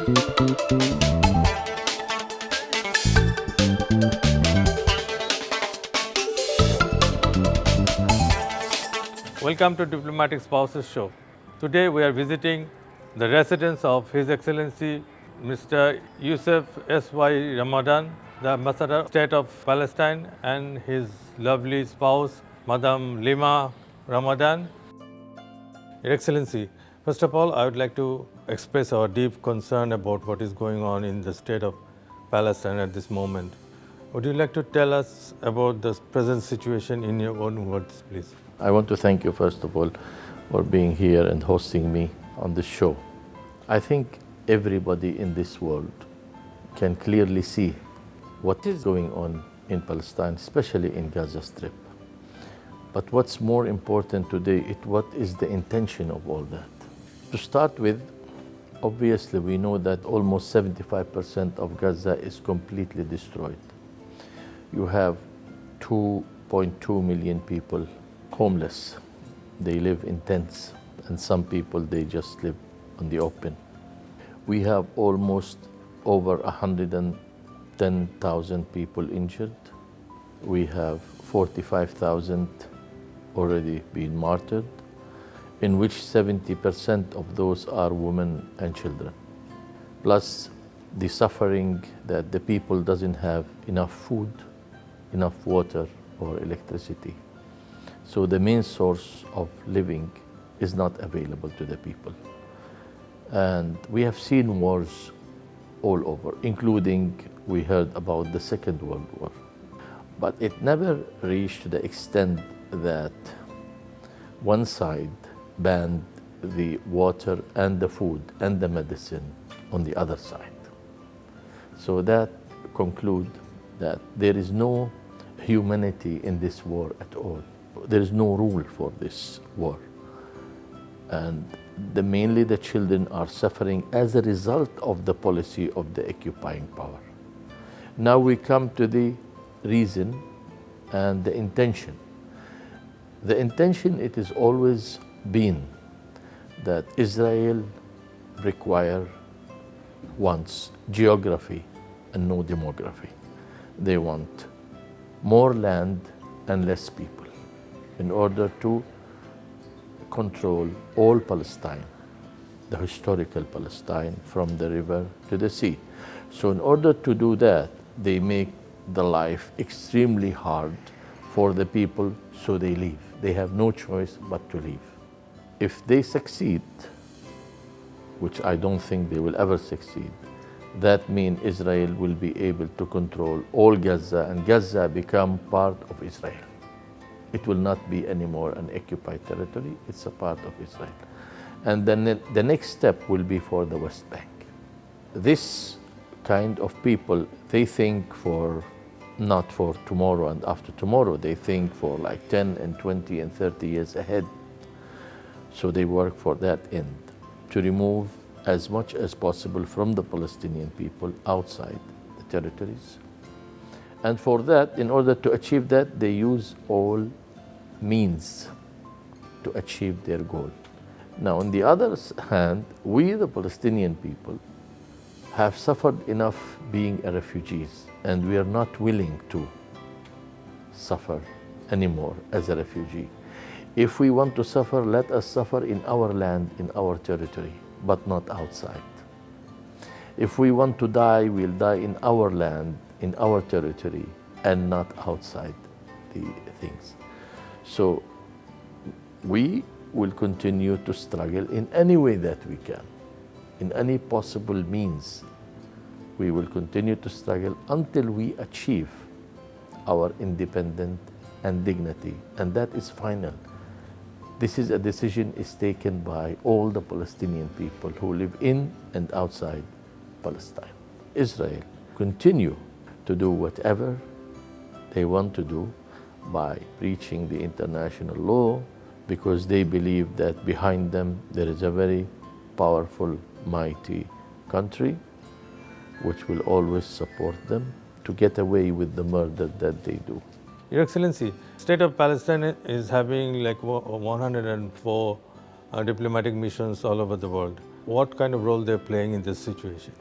Welcome to Diplomatic Spouses Show. Today we are visiting the residence of His Excellency Mr. Yusuf S.Y. Ramadan, the Ambassador of State of Palestine, and his lovely spouse, Madam Lima Ramadan. Your Excellency, first of all, I would like to express our deep concern about what is going on in the state of Palestine at this moment. Would you like to tell us about the present situation in your own words, please? I want to thank you, first of all, for being here and hosting me on this show. I think everybody in this world can clearly see what is going on in Palestine, especially in Gaza Strip. But what's more important today is what is the intention of all that. To start with, obviously we know that almost 75% of Gaza is completely destroyed. You have 2.2 million people homeless. They live in tents, and some people, they just live on the open. We have almost over 110,000 people injured. We have 45,000 already been martyred, in which 70% of those are women and children. Plus the suffering that the people doesn't have enough food, enough water or electricity. So the main source of living is not available to the people. And we have seen wars all over, including we heard about the Second World War. But it never reached to the extent that one side banned the water and the food and the medicine on the other side. So that concludes that there is no humanity in this war at all. There is no rule for this war. And mainly the children are suffering as a result of the policy of the occupying power. Now we come to the reason and the intention. The intention, it has always been that Israel wants geography and no demography. They want more land and less people in order to control all Palestine, the historical Palestine, from the river to the sea. So in order to do that, they make the life extremely hard for the people, so they leave. They have no choice but to leave. If they succeed, which I don't think they will ever succeed, that means Israel will be able to control all Gaza, and Gaza become part of Israel. It will not be anymore an occupied territory, it's a part of Israel. And then the next step will be for the West Bank. This kind of people, they think not for tomorrow and after tomorrow, they think for like 10 and 20 and 30 years ahead. So they work for that end, to remove as much as possible from the Palestinian people outside the territories. And for that, in order to achieve that, they use all means to achieve their goal. Now, on the other hand, we, the Palestinian people, have suffered enough being refugees, and we are not willing to suffer anymore as a refugee. If we want to suffer, let us suffer in our land, in our territory, but not outside. If we want to die, we'll die in our land, in our territory, and not outside the things. So we will continue to struggle in any way that we can, in any possible means. We will continue to struggle until we achieve our independence and dignity, and that is final. This is a decision is taken by all the Palestinian people who live in and outside Palestine. Israel continue to do whatever they want to do by breaching the international law, because they believe that behind them there is a very powerful, mighty country which will always support them to get away with the murder that they do. Your Excellency, State of Palestine is having like 104 diplomatic missions all over the world. what kind of role they're playing in this situation?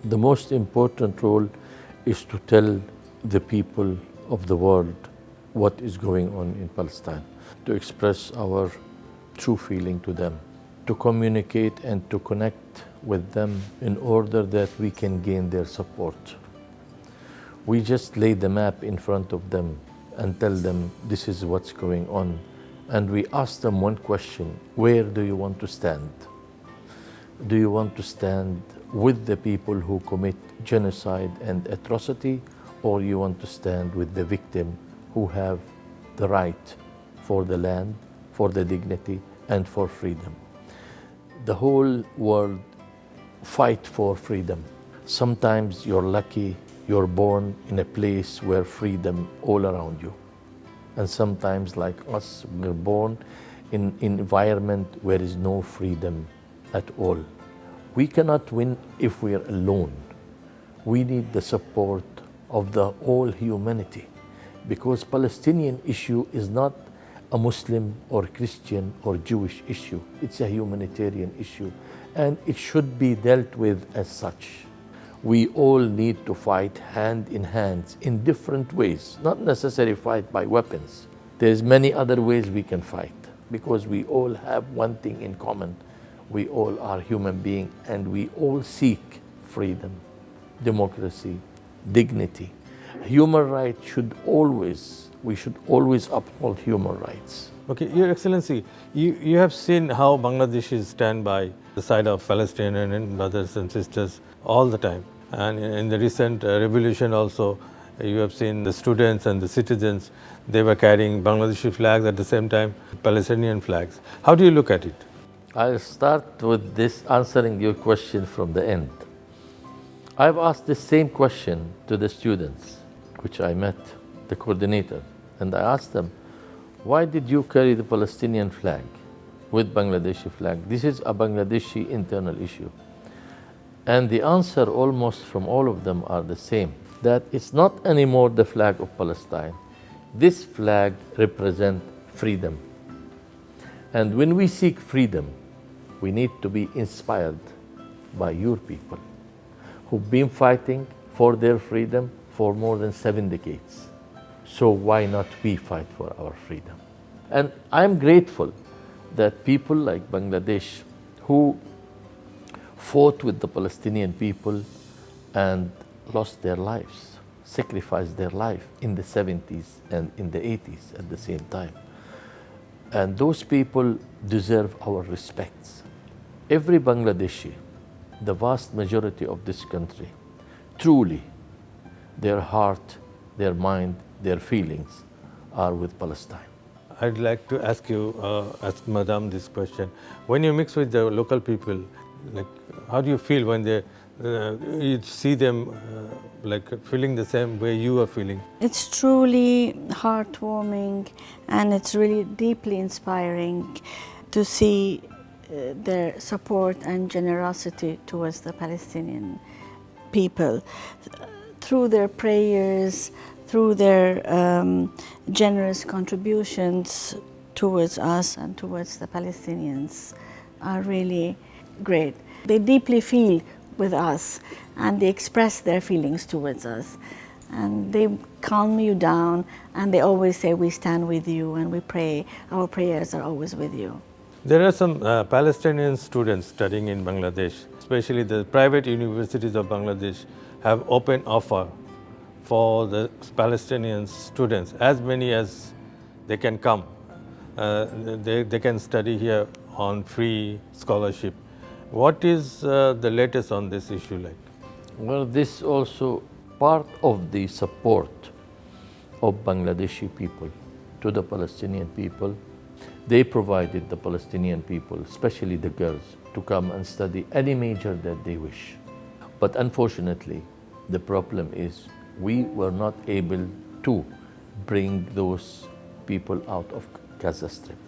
The most important role is to tell the people of the world what is going on in Palestine, to express our true feeling to them, to communicate and to connect with them in order that we can gain their support. We just lay the map in front of them and tell them this is what's going on. And we ask them one question: where do you want to stand? Do you want to stand with the people who commit genocide and atrocity, or you want to stand with the victim who have the right for the land, for the dignity, and for freedom? The whole world fight for freedom. Sometimes you're lucky, you're born in a place where freedom all around you. And sometimes, like us, we're born in an environment where there is no freedom at all. We cannot win if we are alone. We need the support of the whole humanity, because Palestinian issue is not a Muslim or Christian or Jewish issue. It's a humanitarian issue, and it should be dealt with as such. We all need to fight hand in hand in different ways, not necessarily fight by weapons. There's many other ways we can fight, because we all have one thing in common. We all are human beings, and we all seek freedom, democracy, dignity. Human rights we should always uphold human rights. Okay, Your Excellency, you have seen how Bangladeshis stand by the side of Palestinian and brothers and sisters all the time. And in the recent revolution also, you have seen the students and the citizens, they were carrying Bangladeshi flags at the same time, Palestinian flags. How do you look at it? I'll start with this, answering your question from the end. I've asked the same question to the students, which I met, the coordinator, and I asked them, why did you carry the Palestinian flag with Bangladeshi flag? This is a Bangladeshi internal issue. And the answer almost from all of them are the same, that it's not anymore the flag of Palestine. This flag represents freedom. And when we seek freedom, we need to be inspired by your people who've been fighting for their freedom for more than 7 decades. So why not we fight for our freedom? And I'm grateful that people like Bangladesh, who fought with the Palestinian people and lost their lives, sacrificed their life in the 70s and in the 80s at the same time. And those people deserve our respects. Every Bangladeshi, the vast majority of this country, truly, their heart, their mind, their feelings are with Palestine. I'd like to ask you, ask Madam this question. When you mix with the local people, like, how do you feel when you see them like feeling the same way you are feeling? It's truly heartwarming, and it's really deeply inspiring to see their support and generosity towards the Palestinian people. Through their prayers, through their generous contributions towards us and towards the Palestinians are really great. They deeply feel with us, and they express their feelings towards us. And they calm you down, and they always say, we stand with you and we pray. Our prayers are always with you. There are some Palestinian students studying in Bangladesh, especially the private universities of Bangladesh have open offer for the Palestinian students, as many as they can come. They can study here on free scholarship. What is the latest on this issue like? Well, this also part of the support of Bangladeshi people to the Palestinian people. They provided the Palestinian people, especially the girls, to come and study any major that they wish. But unfortunately, the problem is we were not able to bring those people out of Gaza Strip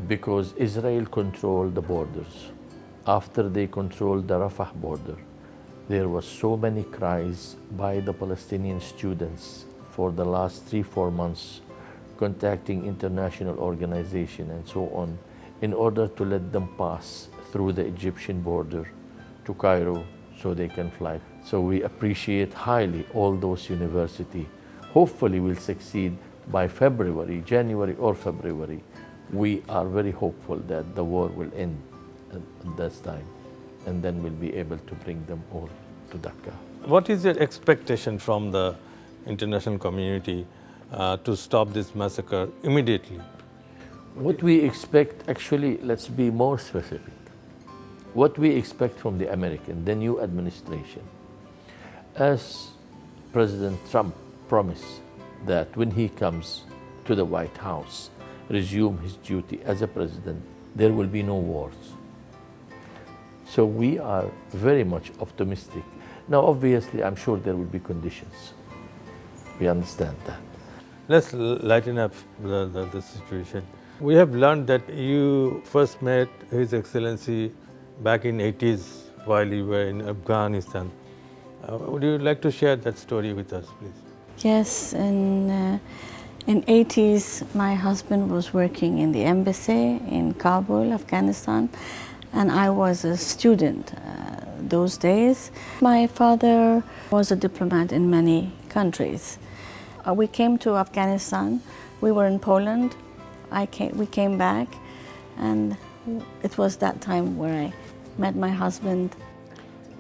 because Israel controlled the borders. After they controlled the Rafah border, there was so many cries by the Palestinian students for the last 3-4 months, contacting international organizations and so on, in order to let them pass through the Egyptian border to Cairo so they can fly. So we appreciate highly all those universities. Hopefully we'll succeed by February, January or February. We are very hopeful that the war will end at this time, and then we'll be able to bring them all to Dhaka. What is your expectation from the international community to stop this massacre immediately? What we expect, actually, let's be more specific. What we expect from the American, the new administration, as President Trump promised that when he comes to the White House, resume his duty as a president, there will be no wars. So we are very much optimistic. Now, obviously, I'm sure there will be conditions. We understand that. Let's lighten up the situation. We have learned that you first met His Excellency back in 80s while you were in Afghanistan. Would you like to share that story with us, please? Yes, in 80s, my husband was working in the embassy in Kabul, Afghanistan, and I was a student those days. My father was a diplomat in many countries. We came to Afghanistan. We were in Poland. We came back, and it was that time where I met my husband.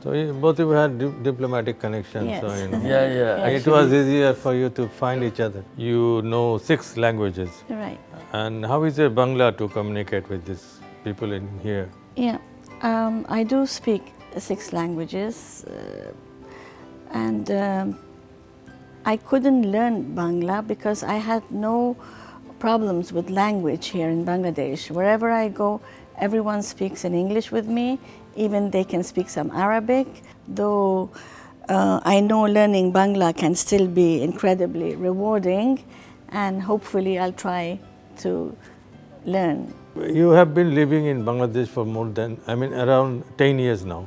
So both of you had diplomatic connections. Yes. So, you know. Yeah. It was easier for you to find each other. You know 6 languages. Right. And how is your Bangla to communicate with these people in here? Yeah, I do speak 6 languages, and I couldn't learn Bangla because I had no problems with language here in Bangladesh. Wherever I go, everyone speaks in English with me. Even they can speak some Arabic, though I know learning Bangla can still be incredibly rewarding, and hopefully I'll try to learn. You have been living in Bangladesh for around 10 years now.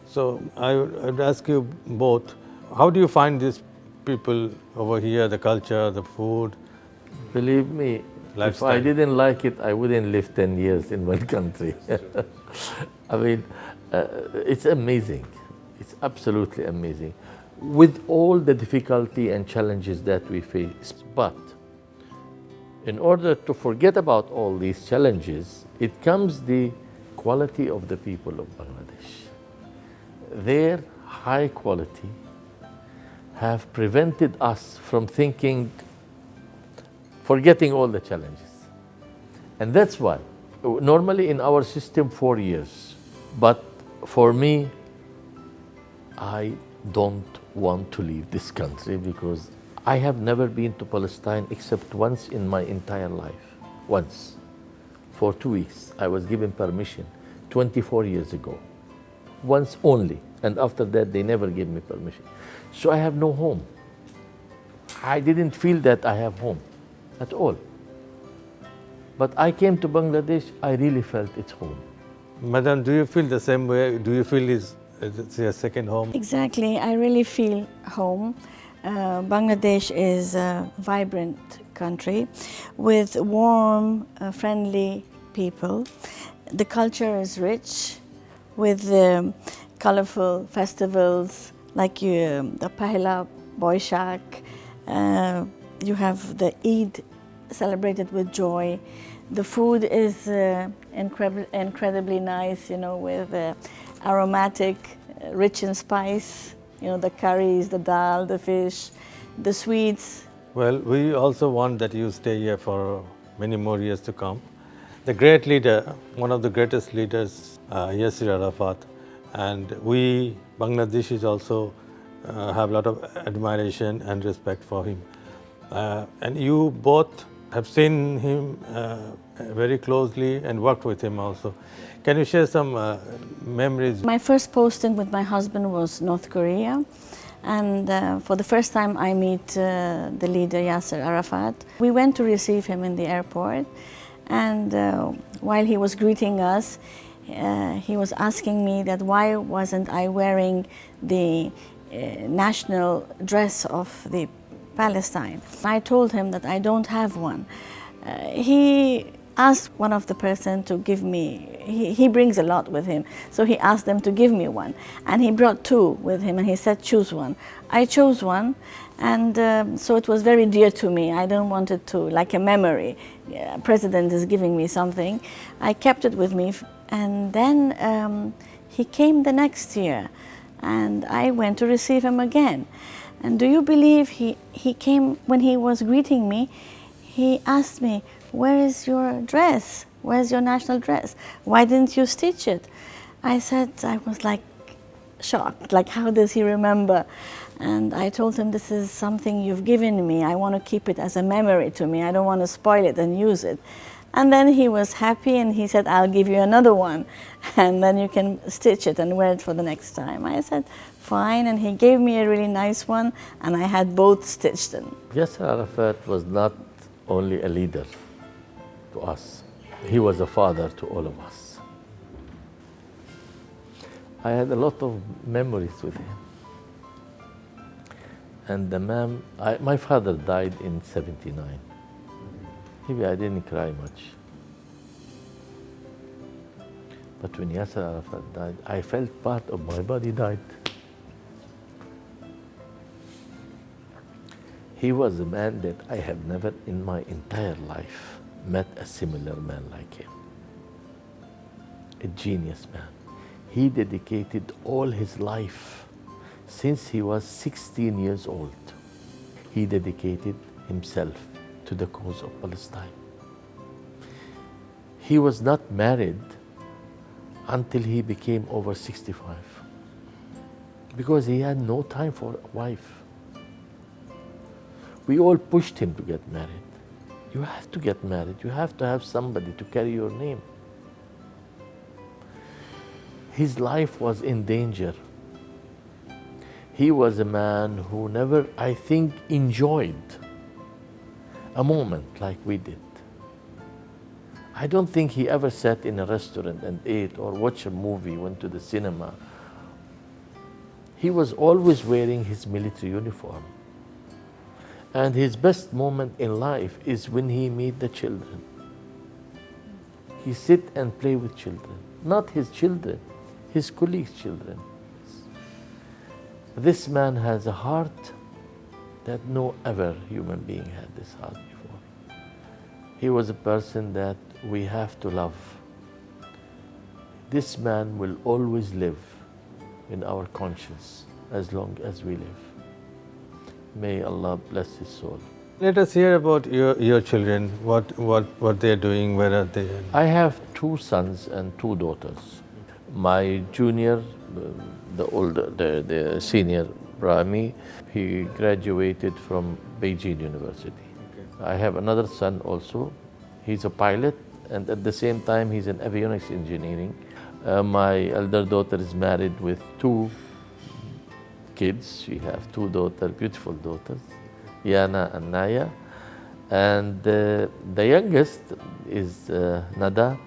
So I would ask you both, how do you find these people over here, the culture, the food? Believe me, Lifestyle. if I didn't like it, I wouldn't live 10 years in one country. I mean, it's amazing. It's absolutely amazing. With all the difficulty and challenges that we face, but in order to forget about all these challenges, it comes the quality of the people of Bangladesh. Their high quality have prevented us from forgetting all the challenges. And that's why, normally in our system 4 years, but for me, I don't want to leave this country because I have never been to Palestine except once in my entire life. Once. For 2 weeks. I was given permission 24 years ago. Once only. And after that, they never gave me permission. So I have no home. I didn't feel that I have home at all. But I came to Bangladesh, I really felt it's home. Madam, do you feel the same way? Do you feel it's your second home? Exactly, I really feel home. Bangladesh is a vibrant country with warm, friendly people. The culture is rich with colorful festivals like the Pahela Boishak. You have the Eid celebrated with joy. The food is incredibly nice, with aromatic, rich in spice. The curries, the dal, the fish, the sweets. Well, we also want that you stay here for many more years to come. The great leader, one of the greatest leaders, Yasser Arafat, and we Bangladeshis also have a lot of admiration and respect for him. And you both have seen him very closely and worked with him also. Can you share some memories? My first posting with my husband was North Korea, and for the first time I meet the leader Yasser Arafat. We went to receive him in the airport, and while he was greeting us, he was asking me that why wasn't I wearing the national dress of the Palestine. I told him that I don't have one. He asked one of the person to give me, he brings a lot with him, so he asked them to give me one. And he brought two with him and he said, choose one. I chose one, and so it was very dear to me. I don't want it to, like a memory. Yeah, president is giving me something. I kept it with me, and then he came the next year, and I went to receive him again. And do you believe he came, when he was greeting me, he asked me, where is your dress? Where's your national dress? Why didn't you stitch it? I said, I was like shocked, like how does he remember? And I told him, this is something you've given me. I want to keep it as a memory to me. I don't want to spoil it and use it. And then he was happy and he said, I'll give you another one. And then you can stitch it and wear it for the next time. I said, fine. And he gave me a really nice one and I had both stitched in. Yasser Arafat was not only a leader to us, he was a father to all of us. I had a lot of memories with him. And my father died in '79. Maybe I didn't cry much. But when Yasser Arafat died, I felt part of my body died. He was a man that I have never in my entire life met a similar man like him. A genius man. He dedicated all his life. Since he was 16 years old, he dedicated himself to the cause of Palestine. He was not married until he became over 65 because he had no time for a wife. We all pushed him to get married. You have to get married. You have to have somebody to carry your name. His life was in danger. He was a man who never, I think, enjoyed a moment like we did. I don't think he ever sat in a restaurant and ate or watched a movie, went to the cinema. He was always wearing his military uniform. And his best moment in life is when he meet the children. He sit and play with children, not his children, his colleagues' children. This man has a heart that no other human being had this heart before. He was a person that we have to love. This man will always live in our conscience as long as we live. May Allah bless his soul. Let us hear about your children, what they are doing, where are they? I have 2 sons and 2 daughters. My junior, the senior, Rami, he graduated from Beijing University. Okay. I have another son also. He's a pilot, and at the same time, he's in avionics engineering. My elder daughter is married with 2 kids. She has 2 daughters, beautiful daughters, Yana and Naya. And the youngest is Nada,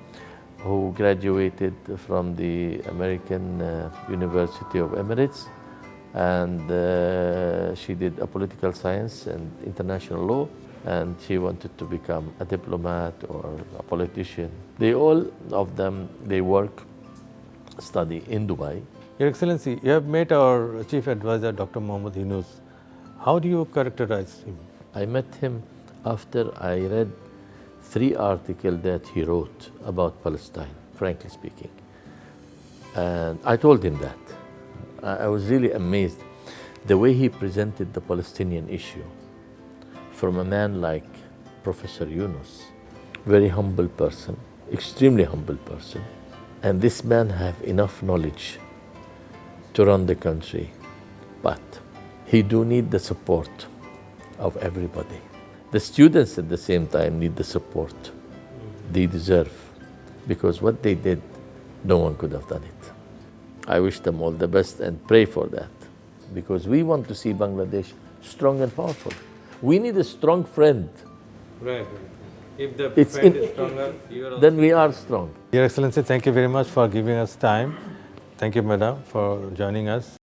who graduated from the American University of Emirates, and she did a political science and international law, and she wanted to become a diplomat or a politician. They all of them, they work, study in Dubai. Your Excellency, you have met our Chief Advisor, Dr. Mohammad Yunus. How do you characterize him? I met him after I read 3 articles that he wrote about Palestine, frankly speaking. And I told him that. I was really amazed the way he presented the Palestinian issue from a man like Professor Yunus, very humble person, extremely humble person. And this man have enough knowledge to run the country, but he do need the support of everybody. The students at the same time need the support they deserve, because what they did, no one could have done it. I wish them all the best and pray for that, because we want to see Bangladesh strong and powerful. We need a strong friend. Right. If the friend is stronger, then we are strong. Your Excellency, thank you very much for giving us time. Thank you, Madam, for joining us.